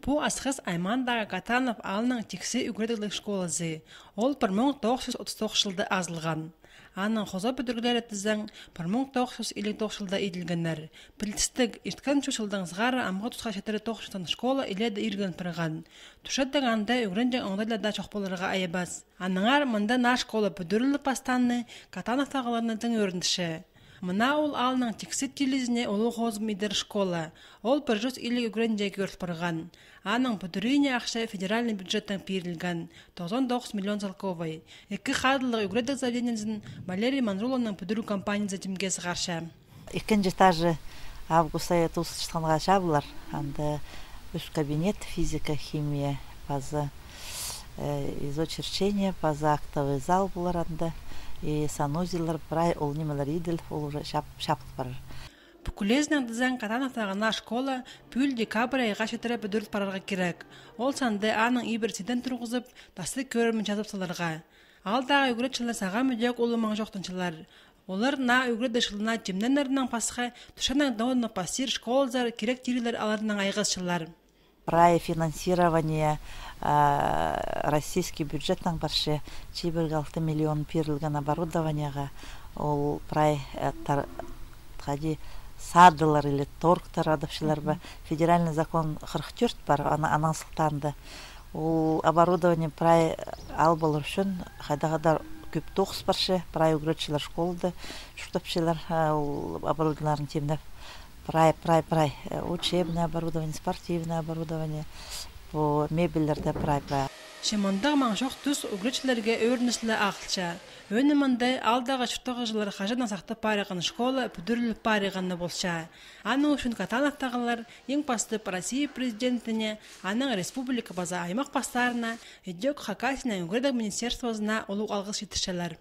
Бу асхыс Аймандагы Катанов алының тексе үгредіглік школасы. Ол 1939 жылда азылған. Аның хоза бүдіргілері тізің 1959 жылда еділгенлер. Білтістік ішткан жылдан зғары амға тұсқа шетері тоқшытын школа иледі ирген пырған. Тұшаттың анда үгренжен оңдайларда чоқпаларға айыбас. Аныңар мұнда на школа бүдірілі пастанны Катанов тағыларының тың өріндіші. Мына ол алының тексет телезіне олу хозым идер школа. Ол 100 илі үгренжеге өртпырған. Аның бүдіріне ақша федеральный бюджеттен перілген 99 миллион залковай. Екі қадылығы үгредік заведенізін Валерий Манруланың бүдіру компаниясы тімгесі қарша. Екінші этажы августа тұсыштанға жабылар. Анда үш кабинет, физика, химия, база изочерчение, база актовый зал бұлар анда. И санузелар, прай, ол немелер идел, ол уже шапт барыр. Бүкілезінің дізен Катановтағына школа пүл декабрь айға шетірі бүдірт парарға керек. Ол санды аның ибірсиден тұрғызып, тасты көрімін жазып саларға. Алдағы үгіретшілі саға мүдек олымаң жоқтыншылар. Олар на үгірет жылына жемненлерінің пасқа түшінің дауынны пассир школзар керек тирилер аларының айғызшылар. Прай финансирование российский бюджеттің баршы 6 миллион перілген оборудованияға ол прай садылар или торгтар адапшылар ба федеральный закон 44 бар анан сылтанды ол оборудование прай ал болыр үшін қайдағадар көп тоқыс баршы прай үгретшілер школды шұртапшылар оборудованияларын темдеп прай учебное оборудование, спортивное оборудование, по мебелерде прай. Шемонда маңшоқ түс үгретшілерге өрнісілі ақылша. Өнімінде алдағы шұртығы жылар қажына сақты париған школа бүдіріліп париғанны болша. Аның үшін Катановтағылар ең пасты Россия президентіне, аның республика база аймақ пастарына, үдек Хакасина үгредік министерствозына олу алғыс жетішелер.